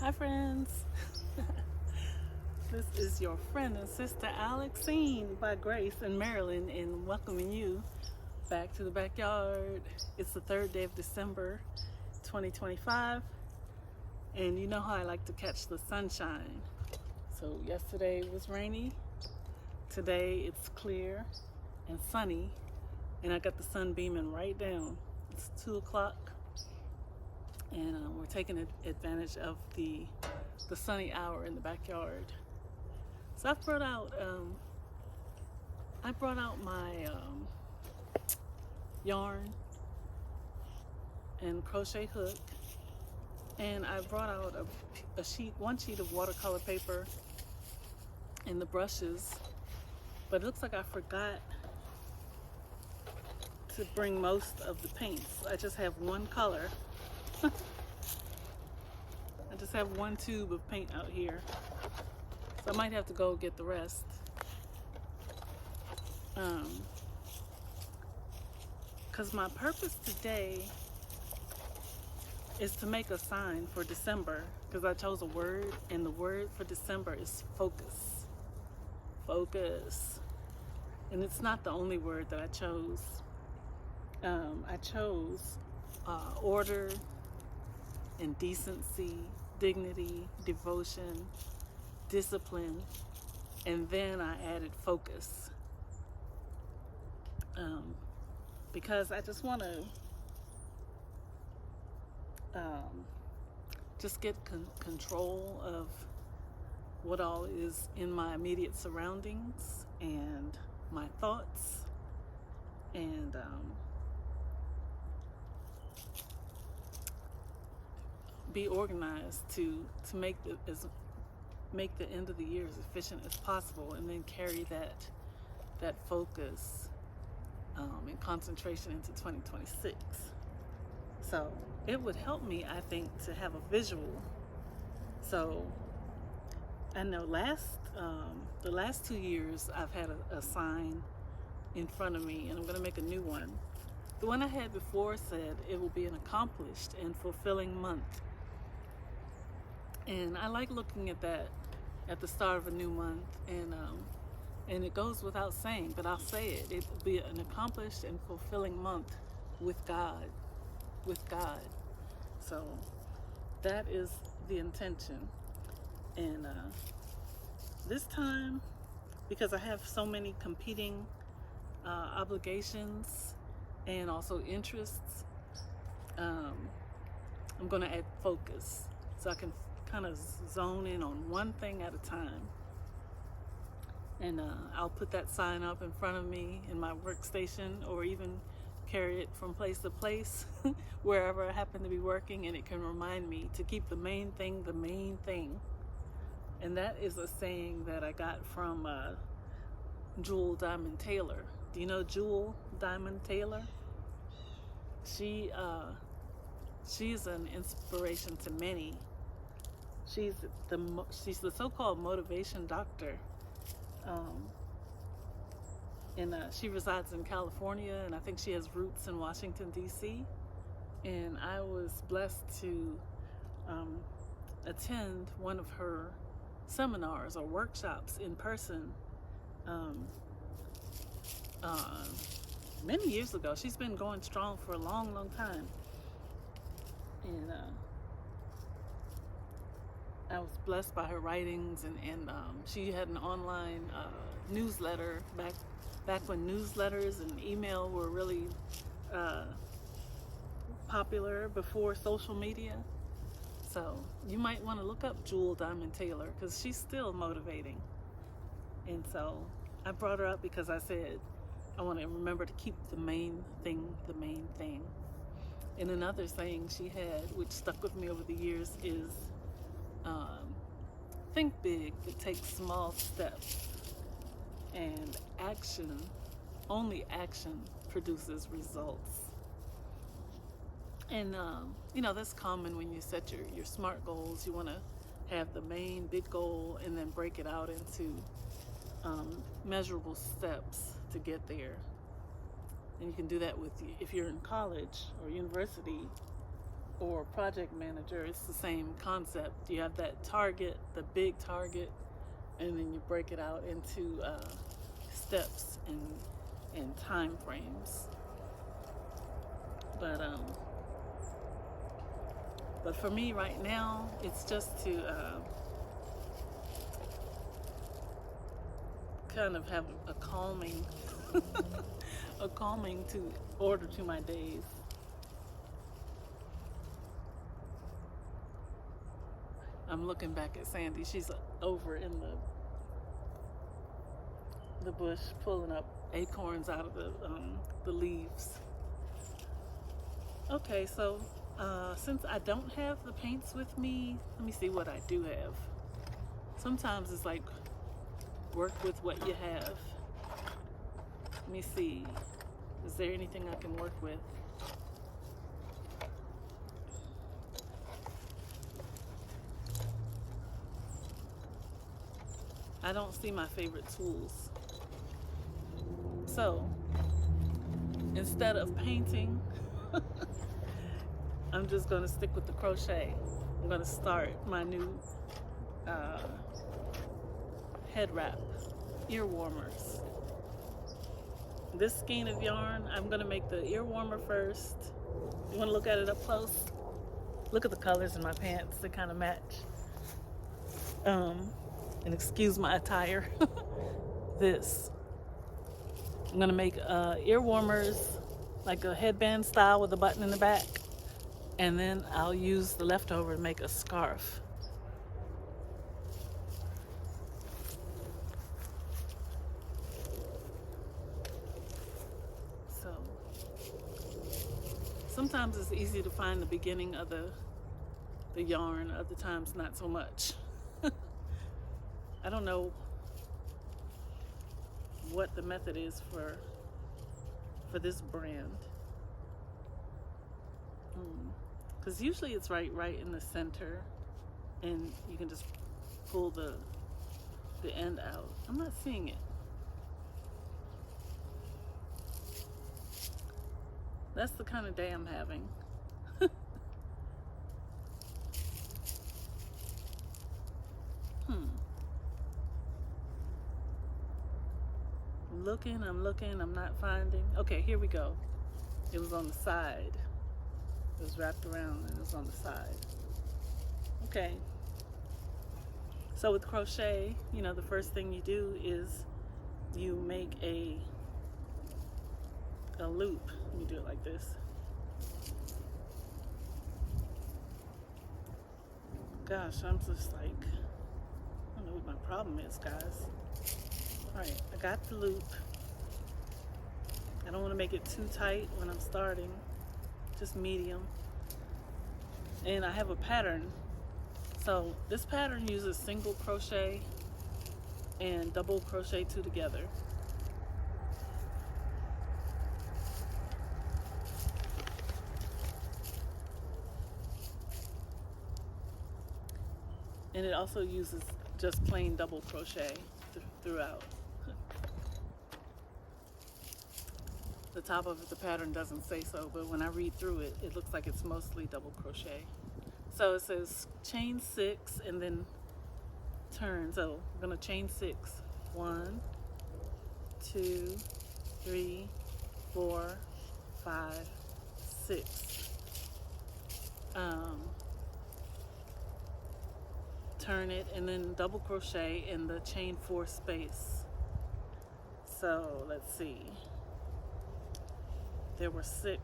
Hi friends, this is your friend and sister Alexine by Grace in Maryland, and welcoming you back to the backyard. It's the 3rd day of December 2025, and you know how I like to catch the sunshine. So yesterday was rainy, today it's clear and sunny, and I got the sun beaming right down. It's 2 o'clock, and we're taking advantage of the sunny hour in the backyard. So I brought out my yarn and crochet hook, and I brought out one sheet of watercolor paper and the brushes, but it looks like I forgot to bring most of the paints. I just have one color. I just have one tube of paint out here, so I might have to go get the rest. Because my purpose today is to make a sign for December, because I chose a word, and the word for December is focus. Focus. And it's not the only word that I chose. I chose order and decency, dignity, devotion, discipline, and then I added focus. Because I just want to just get control of what all is in my immediate surroundings and my thoughts, and be organized to make the end of the year as efficient as possible, and then carry that focus and concentration into 2026. So it would help me, I think, to have a visual. So I know the last 2 years I've had a sign in front of me, and I'm going to make a new one. The one I had before said it will be an accomplished and fulfilling month. And I like looking at that at the start of a new month, and it goes without saying, but I'll say it. It will be an accomplished and fulfilling month with God. With God. So that is the intention. And this time, because I have so many competing obligations and also interests, I'm going to add focus, so I can kind of zone in on one thing at a time. And I'll put that sign up in front of me in my workstation, or even carry it from place to place wherever I happen to be working, and it can remind me to keep the main thing the main thing. And that is a saying that I got from Jewel Diamond Taylor. Do you know Jewel Diamond Taylor? She's an inspiration to many. She's the so-called motivation doctor. And she resides in California, and I think she has roots in Washington, D.C. And I was blessed to attend one of her seminars or workshops in person many years ago. She's been going strong for a long, long time. And I was blessed by her writings, and she had an online newsletter back when newsletters and email were really popular, before social media. So you might want to look up Jewel Diamond Taylor, because she's still motivating. And so I brought her up because I said I want to remember to keep the main thing the main thing. And another saying she had, which stuck with me over the years, is think big but take small steps, and only action produces results. And that's common when you set your SMART goals. You want to have the main big goal and then break it out into measurable steps to get there. And you can do that if you're in college or university. or project manager, it's the same concept. You have that target, the big target, and then you break it out into steps and time frames. But for me right now, it's just to kind of have a calming a calming to order to my days. I'm looking back at Sandy. She's over in the bush pulling up acorns out of the leaves. Okay, so since I don't have the paints with me, let me see what I do have. Sometimes it's like work with what you have. Let me see. Is there anything I can work with? I don't see my favorite tools. So, instead of painting, I'm just going to stick with the crochet. I'm going to start my new head wrap, ear warmers. This skein of yarn, I'm going to make the ear warmer first. You want to look at it up close? Look at the colors in my pants, they kind of match. And excuse my attire. This. I'm going to make ear warmers, like a headband style with a button in the back. And then I'll use the leftover to make a scarf. So, sometimes it's easy to find the beginning of the yarn, other times not so much. I don't know what the method is for this brand. Because usually it's right in the center, and you can just pull the end out. I'm not seeing it. That's the kind of day I'm having. I'm looking, I'm not finding. Okay, here we go. It was on the side. It was wrapped around and it was on the side. Okay. So with crochet, you know, the first thing you do is you make a loop. Let me do it like this. Gosh, I'm just like, I don't know what my problem is, guys. Alright, I got the loop. I don't want to make it too tight when I'm starting, just medium. And I have a pattern. So this pattern uses single crochet and double crochet two together. And it also uses just plain double crochet throughout. The top of the pattern doesn't say so, but when I read through it, it looks like it's mostly double crochet. So it says chain 6 and then turn. So I'm gonna chain 6. 1, 2, 3, 4, 5, 6. Turn it and then double crochet in the chain 4 space. So let's see. There were 6,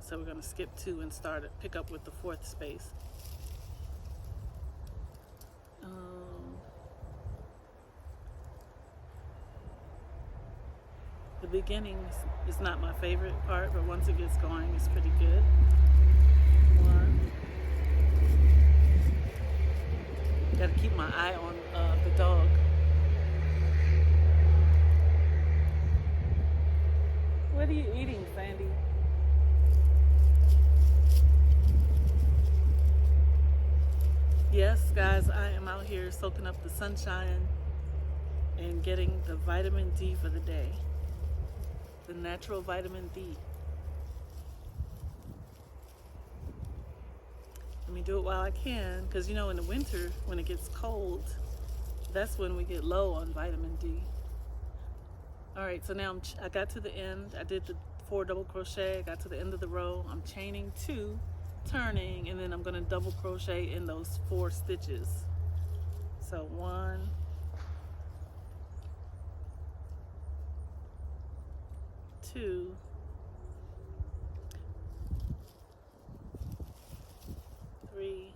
so we're going to skip 2 and pick up with the 4th space. The beginning is not my favorite part, but once it gets going, it's pretty good. 1. Got to keep my eye on the dog. What are you eating, Sandy? Yes, guys, I am out here soaking up the sunshine and getting the vitamin D for the day. The natural vitamin D. Let me do it while I can, because you know in the winter when it gets cold, that's when we get low on vitamin D. All right, so now I got to the end. I did the 4 double crochet. I got to the end of the row. I'm chaining 2, turning, and then I'm going to double crochet in those 4 stitches. So 1, 2, 3.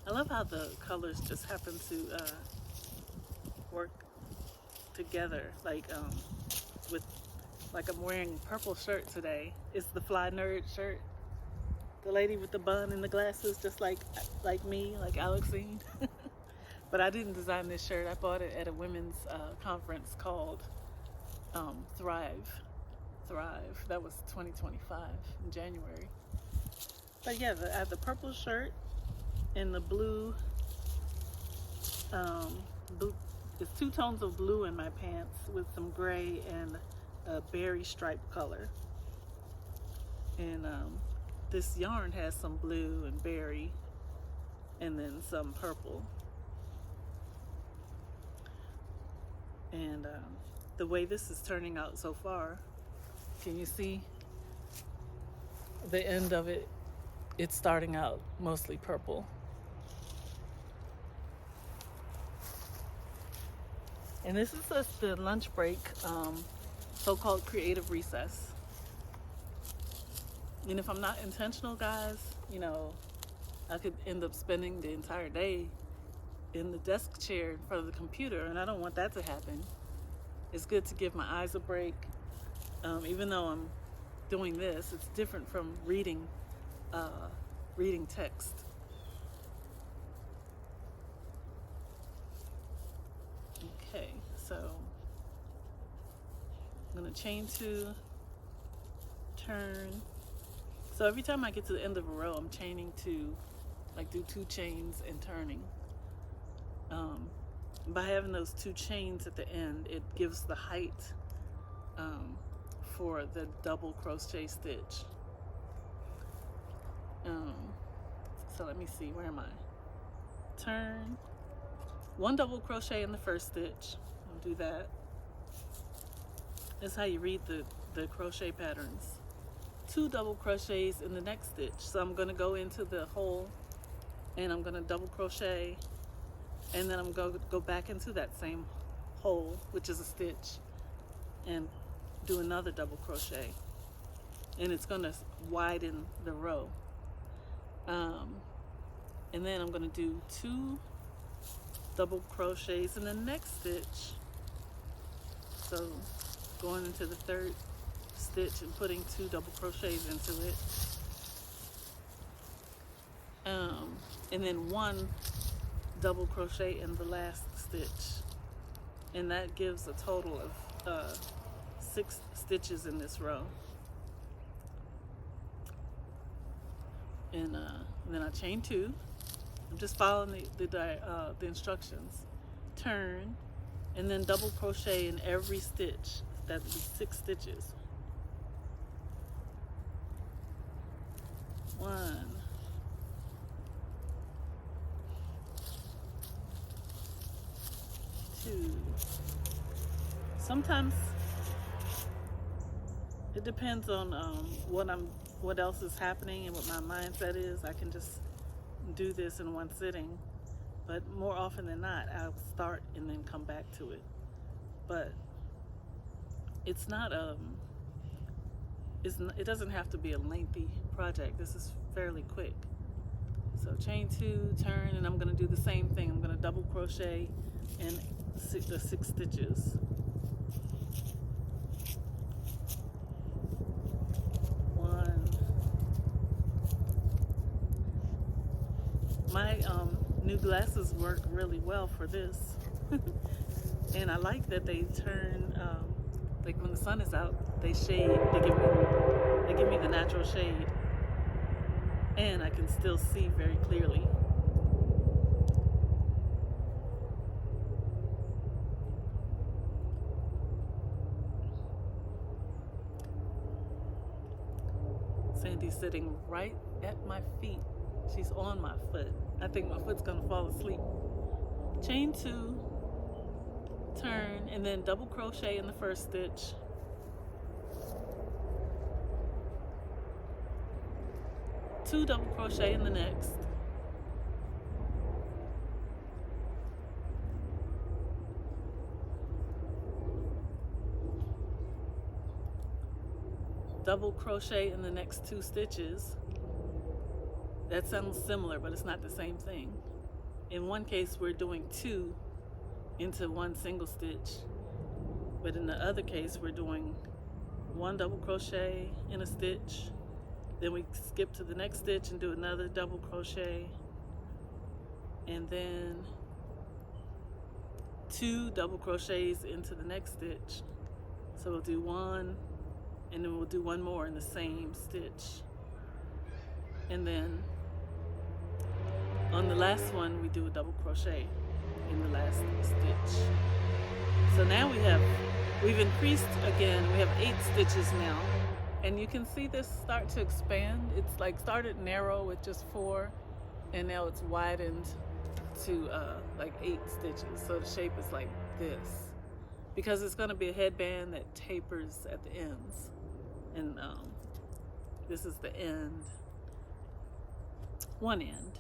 I love how the colors just happen to work together, like with like I'm wearing purple shirt today. It's the Fly Nerd shirt. The lady with the bun and the glasses, just like me, like Alexine. But I didn't design this shirt. I bought it at a women's conference called Thrive. That was 2025 in January. But yeah, I have the purple shirt and the blue. It's 2 tones of blue in my pants with some gray and a berry stripe color. And this yarn has some blue and berry and then some purple. And the way this is turning out so far, can you see the end of it? It's starting out mostly purple. And this is just the lunch break, so-called creative recess. And if I'm not intentional, guys, you know, I could end up spending the entire day in the desk chair in front of the computer, and I don't want that to happen. It's good to give my eyes a break. Even though I'm doing this, it's different from reading text. Okay, so I'm gonna chain 2, turn. So every time I get to the end of a row, I'm chaining 2, like do 2 chains and turning. By having those 2 chains at the end, it gives the height for the double crochet stitch. So let me see, where am I? Turn, 1 double crochet in the first stitch. I'll do that. That's how you read the crochet patterns. 2 double crochets in the next stitch. So I'm going to go into the hole and I'm going to double crochet, and then I'm going to go back into that same hole, which is a stitch, and do another double crochet, and it's going to widen the row. And then I'm going to do 2 double crochets in the next stitch. So going into the 3rd stitch and putting 2 double crochets into it, and then 1 double crochet in the last stitch, and that gives a total of 6 stitches in this row. And then I chain 2. I'm just following the instructions. Turn, and then double crochet in every stitch. That would be 6 stitches. 1, 2. Sometimes it depends on what else is happening and what my mindset is. I can just do this in one sitting, but more often than not, I'll start and then come back to it. But it's not it doesn't have to be a lengthy project. This is fairly quick. So chain 2, turn, and I'm going to do the same thing. I'm going to double crochet in the 6 stitches. 1. My new glasses work really well for this. And I like that they turn, like when the sun is out, they shade, they give me the natural shade, and I can still see very clearly. Mandy's sitting right at my feet. She's on my foot. I think my foot's gonna fall asleep. Chain 2, turn, and then double crochet in the first stitch. Two double crochet in the next. Double crochet in the next 2 stitches. That sounds similar, but it's not the same thing. In one case, we're doing 2 into 1 single stitch, but in the other case, we're doing 1 double crochet in a stitch, then we skip to the next stitch and do another double crochet, and then 2 double crochets into the next stitch. So we'll do 1, and then we'll do 1 more in the same stitch, and then on the last one we do a double crochet in the last stitch. So now we've increased again. We have 8 stitches now, and you can see this start to expand. It's like started narrow with just 4, and now it's widened to like 8 stitches. So the shape is like this, because it's going to be a headband that tapers at the ends, and this is the end, one end.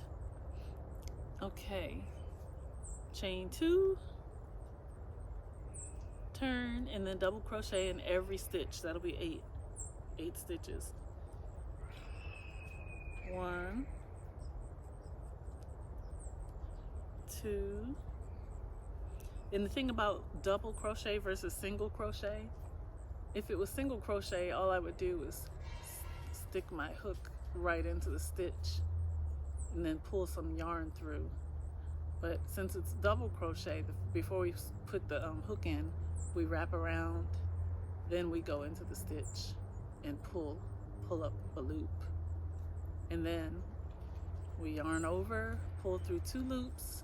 Okay, chain 2, turn, and then double crochet in every stitch. That'll be 8 stitches. 1, 2. And the thing about double crochet versus single crochet, if it was single crochet, all I would do is stick my hook right into the stitch and then pull some yarn through. But since it's double crochet, before we put the hook in, we wrap around, then we go into the stitch and pull up a loop, and then we yarn over, pull through 2 loops,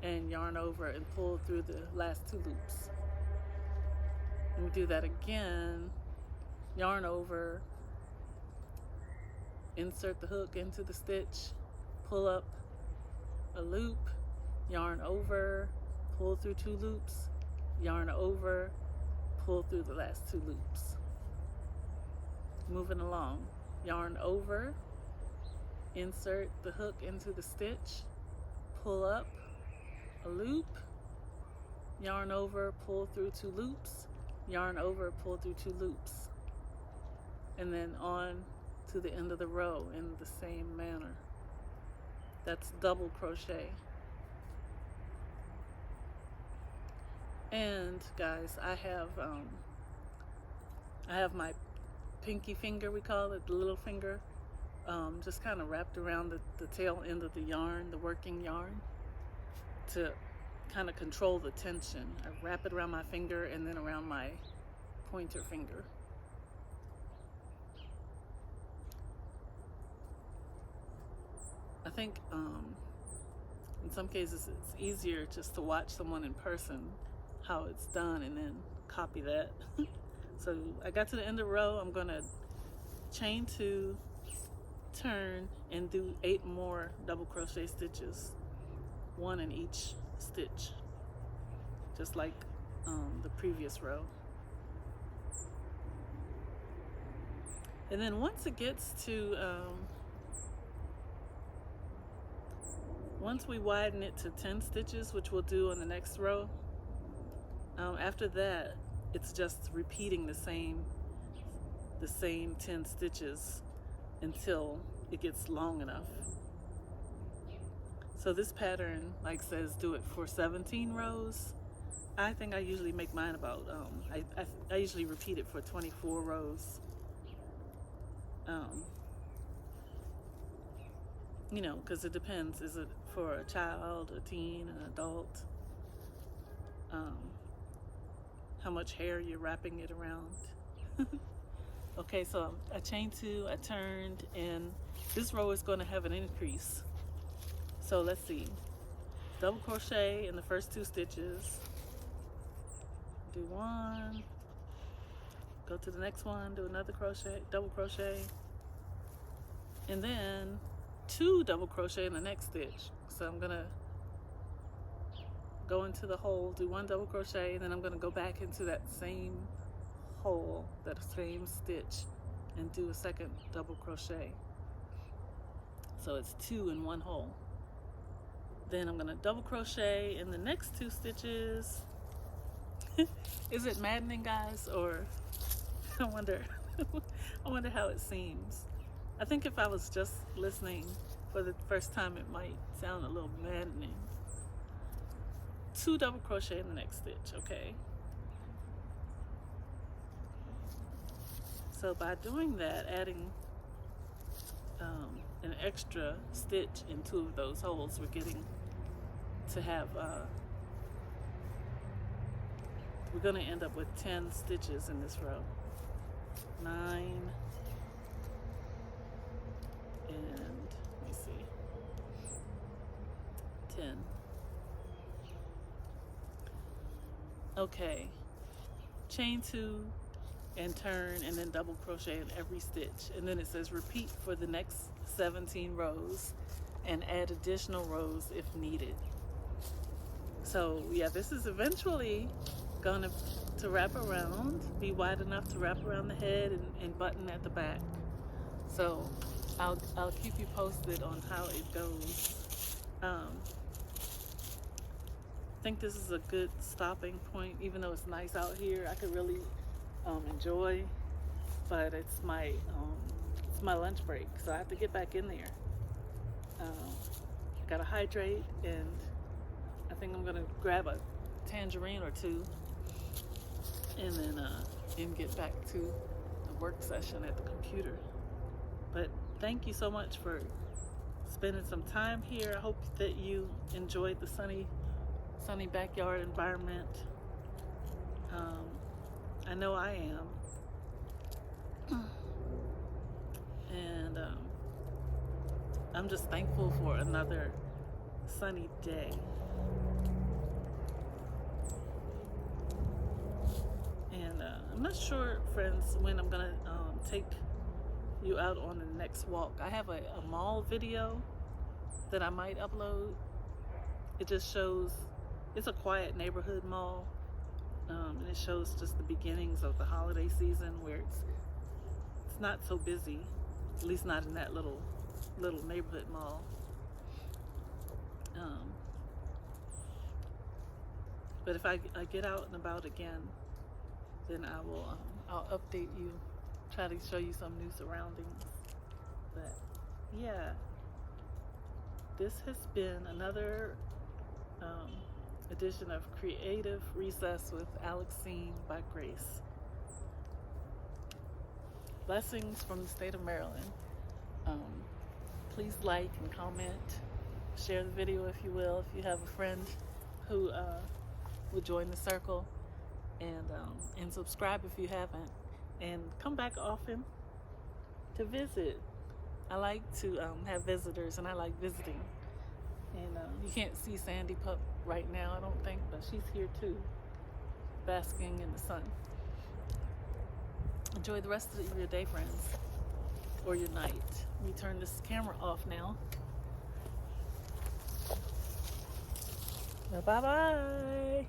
and yarn over and pull through the last 2 loops. And we do that again, yarn over, insert the hook into the stitch, pull up a loop, yarn over, pull through 2 loops, yarn over, pull through the last 2 loops. Moving along, yarn over, insert the hook into the stitch, pull up a loop, yarn over, pull through 2 loops, yarn over, pull through 2 loops, and then on to the end of the row in the same manner. That's double crochet. And guys, I have my pinky finger, we call it, the little finger, just kind of wrapped around the tail end of the yarn, the working yarn, to kind of control the tension. I wrap it around my finger and then around my pointer finger. I think in some cases it's easier just to watch someone in person how it's done and then copy that. So I got to the end of the row. I'm gonna chain 2, turn, and do 8 more double crochet stitches, 1 in each stitch, just like the previous row. And then once it gets to once we widen it to 10 stitches, which we'll do on the next row, after that it's just repeating the same 10 stitches until it gets long enough. So this pattern, like says, do it for 17 rows. I think I usually make mine about I usually repeat it for 24 rows. You know, because it depends. Is it for a child, a teen, an adult? How much hair you're wrapping it around. Okay, so I chained 2, I turned, and this row is going to have an increase. So let's see. Double crochet in the first 2 stitches. Do 1. Go to the next one, do another crochet, double crochet. and then 2 double crochet in the next stitch. So I'm gonna go into the hole, do 1 double crochet, and then I'm gonna go back into that same hole, that same stitch, and do a second double crochet. So it's 2 in 1 hole. Then I'm gonna double crochet in the next 2 stitches. Is it maddening, guys? Or I wonder I wonder how it seems. I think if I was just listening for the first time, it might sound a little maddening. 2 double crochet in the next stitch, okay? So by doing that, adding an extra stitch in 2 of those holes, we're getting to have we're going to end up with 10 stitches in this row. 9, and let me see, 10. Okay, chain 2 and turn, and then double crochet in every stitch, and then it says repeat for the next 17 rows and add additional rows if needed. So yeah, this is eventually going to wrap around, be wide enough to wrap around the head and button at the back. So I'll keep you posted on how it goes. I think this is a good stopping point, even though it's nice out here. I could really enjoy, but it's my lunch break, so I have to get back in there. Gotta hydrate, and I think I'm gonna grab a tangerine or 2, and then get back to the work session at the computer. But thank you so much for spending some time here. I hope that you enjoyed the sunny backyard environment. I know I am. And I'm just thankful for another sunny day. And I'm not sure, friends, when I'm gonna take you out on the next walk. I have a mall video that I might upload. It just shows, it's a quiet neighborhood mall, and it shows just the beginnings of the holiday season, where it's not so busy, at least not in that little neighborhood mall. But if I get out and about again, then I'll update you, try to show you some new surroundings. But yeah, this has been another edition of Creative Recess with Alexine by Grace. Blessings from the state of Maryland. Please like and comment, share the video if you will, if you have a friend who would join the circle, and subscribe if you haven't, and come back often to visit. I like to have visitors, and I like visiting. And you can't see Sandy Pup right now, I don't think, but she's here too, basking in the sun. Enjoy the rest of your day, friends, or your night. Let me turn this camera off now. Bye-bye.